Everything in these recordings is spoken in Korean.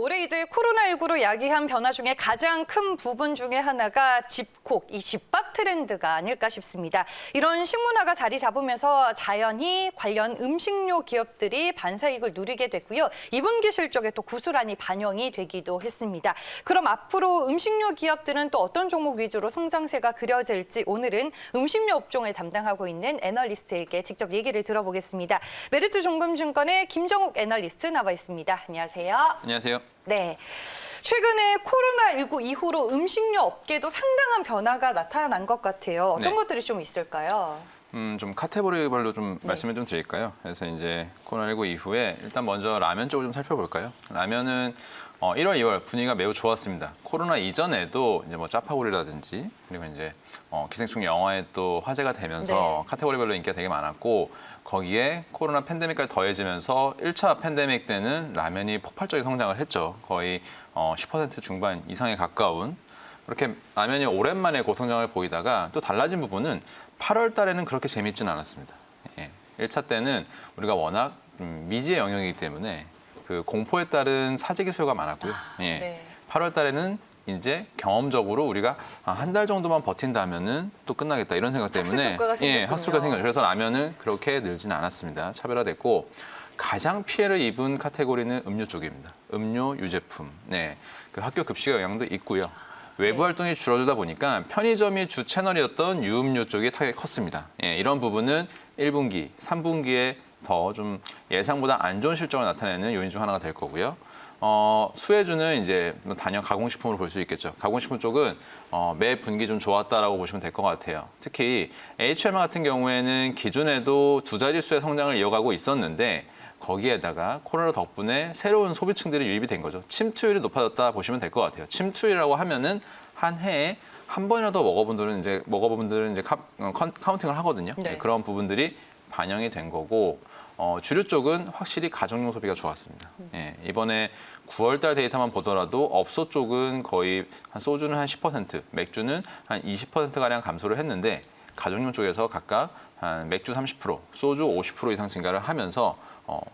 올해 이제 코로나19로 야기한 변화 중에 가장 큰 부분 중에 하나가 집콕, 이 집밥 트렌드가 아닐까 싶습니다. 이런 식문화가 자리 잡으면서 자연히 관련 음식료 기업들이 반사이익을 누리게 됐고요. 2분기 실적에 또 고스란히 반영이 되기도 했습니다. 그럼 앞으로 음식료 기업들은 또 어떤 종목 위주로 성장세가 그려질지 오늘은 음식료 업종을 담당하고 있는 애널리스트에게 직접 얘기를 들어보겠습니다. 메리츠 종금증권의 김정욱 애널리스트 나와 있습니다. 안녕하세요. 안녕하세요. 네. 최근에 코로나19 이후로 음식료 업계도 상당한 변화가 나타난 것 같아요. 어떤 네. 것들이 좀 있을까요? 좀 카테고리별로 좀 말씀을 좀 드릴까요? 그래서 이제 코로나19 이후에 일단 먼저 라면 쪽을 좀 살펴볼까요? 라면은 1월, 2월 분위기가 매우 좋았습니다. 코로나 이전에도 이제 뭐 짜파구리라든지 그리고 이제 기생충 영화에 또 화제가 되면서 카테고리별로 인기가 되게 많았고 거기에 코로나 팬데믹까지 더해지면서 1차 팬데믹 때는 라면이 폭발적인 성장을 했죠. 거의 10% 중반 이상에 가까운 그렇게 라면이 오랜만에 고성장을 보이다가 또 달라진 부분은 8월 달에는 그렇게 재밌지는 않았습니다. 예. 1차 때는 우리가 워낙 미지의 영역이기 때문에 그 공포에 따른 사재기 수요가 많았고요. 예. 네. 8월 달에는 이제 경험적으로 우리가 한 달 정도만 버틴다면은 또 끝나겠다 이런 생각 때문에 학습 효과가 생겼군요. 학습 효과가 생겨요. 그래서 라면은 그렇게 늘지는 않았습니다. 차별화됐고 가장 피해를 입은 카테고리는 음료 쪽입니다. 음료, 유제품. 네. 그 학교 급식의 영향도 있고요. 외부 활동이 줄어들다 보니까 편의점이 주 채널이었던 유음료 쪽이 타격이 컸습니다. 예, 이런 부분은 1분기, 3분기에 더 좀 예상보다 안 좋은 실적을 나타내는 요인 중 하나가 될 거고요. 수혜주는 이제 단연 가공식품으로 볼 수 있겠죠. 가공식품 쪽은 매 분기 좀 좋았다라고 보시면 될 것 같아요. 특히 H&M 같은 경우에는 기존에도 두 자릿수의 성장을 이어가고 있었는데 거기에다가 코로나 덕분에 새로운 소비층들이 유입이 된 거죠. 침투율이 높아졌다 보시면 될 것 같아요. 침투율이라고 하면은 한 해에 한 번이라도 먹어본 분들은 이제 카운팅을 하거든요. 네. 그런 부분들이 반영이 된 거고 주류 쪽은 확실히 가정용 소비가 좋았습니다. 예, 이번에 9월달 데이터만 보더라도 업소 쪽은 거의 소주는 한 10%, 맥주는 한 20%가량 감소를 했는데 가정용 쪽에서 각각 한 맥주 30%, 소주 50% 이상 증가를 하면서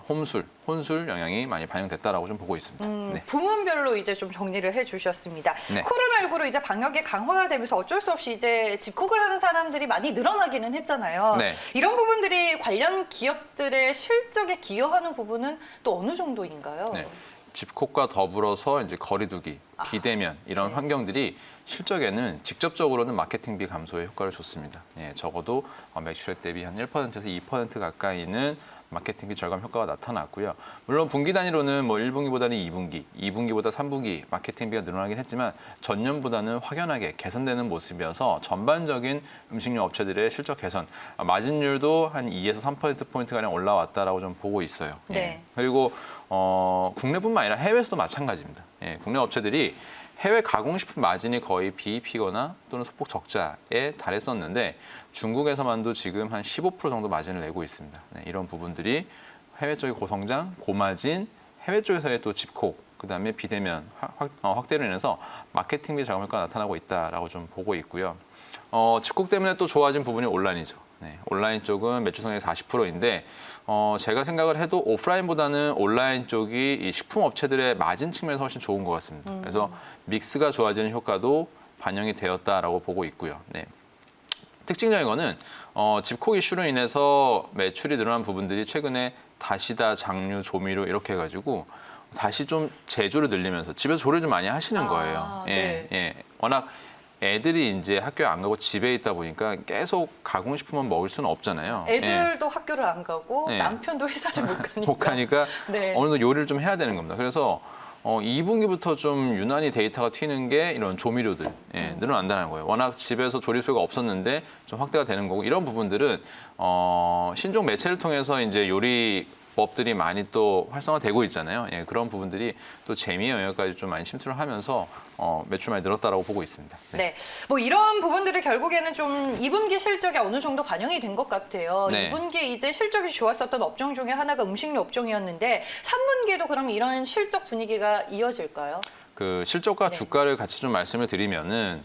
혼술 영향이 많이 반영됐다라고 좀 보고 있습니다. 네. 부문별로 이제 좀 정리를 해주셨습니다. 네. 코로나19로 이제 방역이 강화가 되면서 어쩔 수 없이 이제 집콕을 하는 사람들이 많이 늘어나기는 했잖아요. 네. 이런 부분들이 관련 기업들의 실적에 기여하는 부분은 또 어느 정도인가요? 네. 집콕과 더불어서 이제 거리두기, 비대면 이런 네. 환경들이 실적에는 직접적으로는 마케팅비 감소에 효과를 줬습니다. 예, 적어도 매출액 대비 한 1%에서 2% 가까이는 마케팅비 절감 효과가 나타났고요. 물론 분기 단위로는 뭐 1분기보다는 2분기, 2분기보다 3분기 마케팅비가 늘어나긴 했지만 전년보다는 확연하게 개선되는 모습이어서 전반적인 음식료 업체들의 실적 개선, 마진율도 한 2에서 3%포인트가량 올라왔다라고 좀 보고 있어요. 네. 예. 그리고 국내뿐만 아니라 해외에서도 마찬가지입니다. 예, 국내 업체들이 해외 가공식품 마진이 거의 BEP거나 또는 소폭 적자에 달했었는데 중국에서만도 지금 한 15% 정도 마진을 내고 있습니다. 네, 이런 부분들이 해외 쪽의 고성장, 고마진, 해외 쪽에서의 또 집콕, 그다음에 비대면 확대로 인해서 마케팅비 자금 효과가 나타나고 있다라고 좀 보고 있고요. 집콕 때문에 또 좋아진 부분이 온라인이죠. 네, 온라인 쪽은 매출 성장이 40%인데 제가 생각을 해도 오프라인보다는 온라인 쪽이 이 식품 업체들의 마진 측면에서 훨씬 좋은 것 같습니다. 그래서 믹스가 좋아지는 효과도 반영이 되었다라고 보고 있고요. 네. 특징적인 거는 집콕 이슈로 인해서 매출이 늘어난 부분들이 최근에 다시다, 장류, 조미료 이렇게 해가지고 다시 좀 제조를 늘리면서 집에서 조리를 좀 많이 하시는 거예요. 네. 예. 워낙 애들이 이제 학교에 안 가고 집에 있다 보니까 계속 가공식품만 먹을 수는 없잖아요. 애들도 학교를 안 가고 네. 남편도 회사를 못 가니까. 못 가니까 네. 어느 정도 요리를 좀 해야 되는 겁니다. 그래서 2분기부터 좀 유난히 데이터가 튀는 게 이런 조미료들 늘어난다는 거예요. 워낙 집에서 조리수가 없었는데 좀 확대가 되는 거고 이런 부분들은 신종 매체를 통해서 이제 요리법들이 많이 또 활성화되고 있잖아요. 예, 그런 부분들이 또 재미의 영역까지 좀 많이 침투를 하면서 매출 많이 늘었다라고 보고 있습니다. 네, 뭐 이런 부분들이 결국에는 좀 2분기 실적에 어느 정도 반영이 된 것 같아요. 네. 2분기 이제 실적이 좋았었던 업종 중에 하나가 음식료 업종이었는데 3분기에도 그럼 이런 실적 분위기가 이어질까요? 그 실적과 네. 주가를 같이 좀 말씀을 드리면은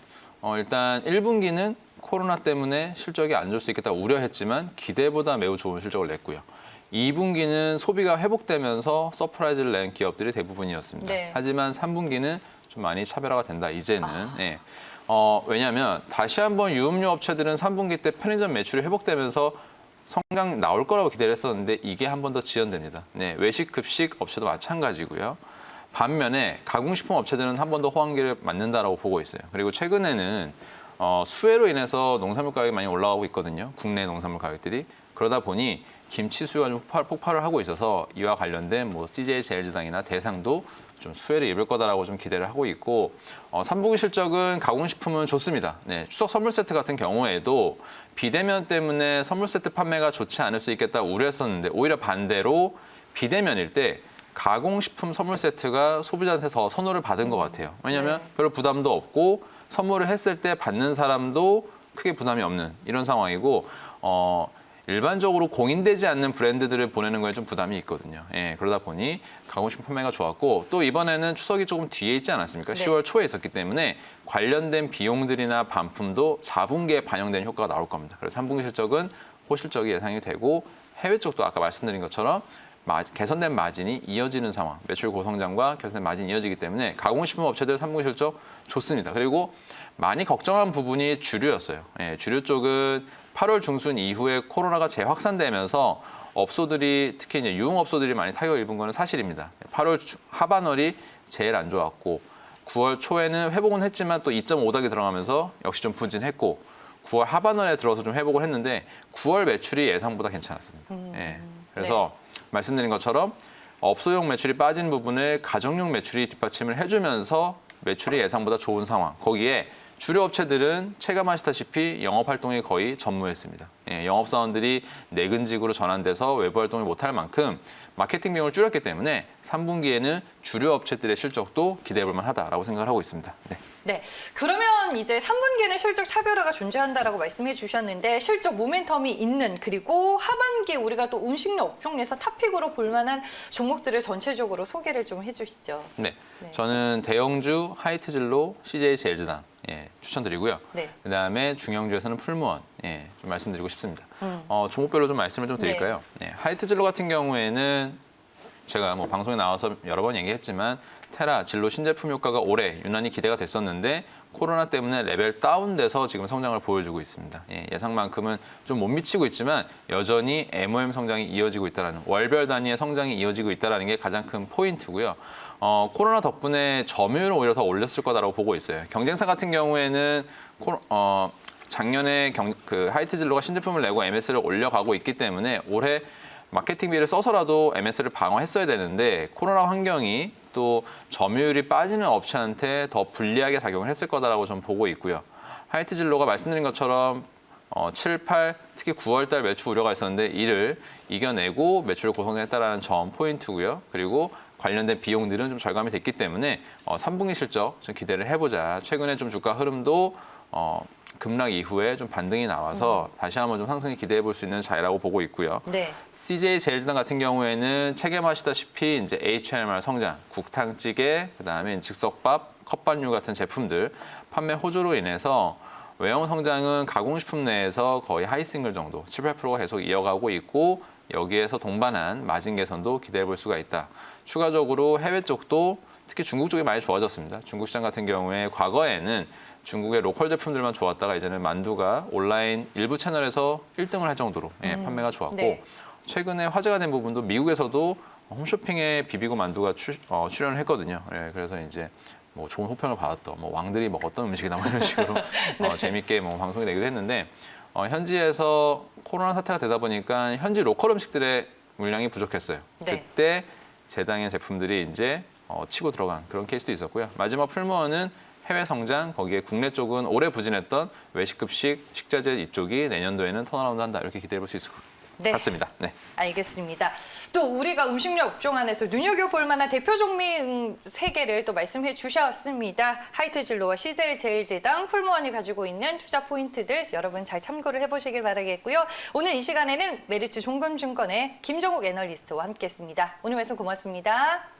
일단 1분기는 코로나 때문에 실적이 안 좋을 수 있겠다 우려했지만 기대보다 매우 좋은 실적을 냈고요. 2분기는 소비가 회복되면서 서프라이즈를 낸 기업들이 대부분이었습니다. 네. 하지만 3분기는 좀 많이 차별화가 된다, 이제는. 예. 왜냐하면 다시 한번 유음료 업체들은 3분기 때 편의점 매출이 회복되면서 성장 나올 거라고 기대를 했었는데 이게 한 번 더 지연됩니다. 네, 외식, 급식 업체도 마찬가지고요. 반면에 가공식품 업체들은 한 번 더 호황기를 맞는다라고 보고 있어요. 그리고 최근에는 수해로 인해서 농산물 가격이 많이 올라가고 있거든요. 국내 농산물 가격들이. 그러다 보니 김치 수요가 좀 폭발을 하고 있어서 이와 관련된 뭐 CJ 제일제당이나 대상도 좀 수혜를 입을 거다라고 좀 기대를 하고 있고 3분기 실적은 가공식품은 좋습니다. 네, 추석 선물 세트 같은 경우에도 비대면 때문에 선물 세트 판매가 좋지 않을 수 있겠다 우려했었는데 오히려 반대로 비대면일 때 가공식품 선물 세트가 소비자한테 더 선호를 받은 것 같아요. 왜냐하면 네. 별로 부담도 없고 선물을 했을 때 받는 사람도 크게 부담이 없는 이런 상황이고 일반적으로 공인되지 않는 브랜드들을 보내는 거에 좀 부담이 있거든요. 예, 그러다 보니 가공식품 판매가 좋았고 또 이번에는 추석이 조금 뒤에 있지 않았습니까? 네. 10월 초에 있었기 때문에 관련된 비용들이나 반품도 4분기에 반영되는 효과가 나올 겁니다. 그래서 3분기 실적은 호실적이 예상이 되고 해외 쪽도 아까 말씀드린 것처럼 개선된 마진이 이어지는 상황, 매출 고성장과 개선된 마진이 이어지기 때문에 가공식품 업체들 3분기 실적 좋습니다. 그리고 많이 걱정한 부분이 주류였어요. 예, 주류 쪽은 8월 중순 이후에 코로나가 재확산되면서 업소들이 특히 이제 유흥업소들이 많이 타격을 입은 거는 사실입니다. 8월 하반월이 제일 안 좋았고 9월 초에는 회복은 했지만 또 2.5닭이 들어가면서 역시 좀 부진했고 9월 하반월에 들어서 좀 회복을 했는데 9월 매출이 예상보다 괜찮았습니다. 예, 그래서 말씀드린 것처럼 업소용 매출이 빠진 부분을 가정용 매출이 뒷받침을 해주면서 매출이 예상보다 좋은 상황. 거기에 주류 업체들은 체감하시다시피 영업 활동이 거의 전무했습니다. 예, 영업사원들이 내근직으로 전환돼서 외부 활동을 못할 만큼 마케팅 비용을 줄였기 때문에 3분기에는 주류 업체들의 실적도 기대해 볼 만하다라고 생각을 하고 있습니다. 네. 네, 그러면 이제 3분기는 실적 차별화가 존재한다라고 말씀해 주셨는데 실적 모멘텀이 있는 그리고 하반기에 우리가 또 음식료 업종에서 탑픽으로 볼 만한 종목들을 전체적으로 소개를 좀 해주시죠. 네. 네. 저는 대형주, 하이트진로, CJ 제일제당 추천드리고요. 네. 그다음에 중형주에서는 풀무원 좀 말씀드리고 싶습니다. 종목별로 좀 말씀을 좀 드릴까요? 네. 하이트진로 같은 경우에는 제가 뭐 방송에 나와서 여러 번 얘기했지만 테라, 진로 신제품 효과가 올해 유난히 기대가 됐었는데 코로나 때문에 레벨 다운돼서 지금 성장을 보여주고 있습니다. 예상만큼은 좀 못 미치고 있지만 여전히 MOM 성장이 이어지고 있다는 월별 단위의 성장이 이어지고 있다는 게 가장 큰 포인트고요. 코로나 덕분에 점유율을 오히려 더 올렸을 거다라고 보고 있어요. 경쟁사 같은 경우에는 작년에 하이트진로가 신제품을 내고 MS를 올려가고 있기 때문에 올해 마케팅비를 써서라도 MS를 방어했어야 되는데 코로나 환경이 또 점유율이 빠지는 업체한테 더 불리하게 작용을 했을 거다라고 좀 보고 있고요. 하이트진로가 말씀드린 것처럼 7, 8, 특히 9월 달 매출 우려가 있었는데 이를 이겨내고 매출을 고성했다라는 점 포인트고요. 그리고 관련된 비용들은 좀 절감이 됐기 때문에 3분기 실적 좀 기대를 해보자. 최근에 좀 주가 흐름도 급락 이후에 좀 반등이 나와서 다시 한번 좀 상승이 기대해 볼 수 있는 자리라고 보고 있고요. 네. CJ 제일제당 같은 경우에는 체감하시다시피 이제 HMR 성장, 국탕찌개, 그다음에 즉석밥, 컵반류 같은 제품들 판매 호조로 인해서 외형 성장은 가공식품 내에서 거의 하이싱글 정도, 7, 8%가 계속 이어가고 있고 여기에서 동반한 마진 개선도 기대해 볼 수가 있다. 추가적으로 해외 쪽도 특히 중국 쪽이 많이 좋아졌습니다. 중국 시장 같은 경우에 과거에는 중국의 로컬 제품들만 좋았다가 이제는 만두가 온라인 일부 채널에서 1등을 할 정도로 판매가 좋았고 네. 최근에 화제가 된 부분도 미국에서도 홈쇼핑에 비비고 만두가 출연을 했거든요. 그래서 이제 뭐 좋은 호평을 받았던 뭐 왕들이 먹었던 음식이다 뭐 이런 식으로 재밌게 뭐 방송이 되기도 했는데 현지에서 코로나 사태가 되다 보니까 현지 로컬 음식들의 물량이 부족했어요. 네. 그때 제당의 제품들이 이제 치고 들어간 그런 케이스도 있었고요. 마지막 풀무원은 해외 성장, 거기에 국내 쪽은 오래 부진했던 외식급식, 식자재 이쪽이 내년도에는 턴어라운드 한다. 이렇게 기대해 볼 수 있을 것 같습니다. 네. 알겠습니다. 또 우리가 음식료 업종 안에서 눈여겨볼 만한 대표 종목 3개를 또 말씀해 주셨습니다. 하이트진로와 CJ 제일제당, 풀무원이 가지고 있는 투자 포인트들 여러분 잘 참고를 해보시길 바라겠고요. 오늘 이 시간에는 메리츠 종금증권의 김정욱 애널리스트와 함께했습니다. 오늘 말씀 고맙습니다.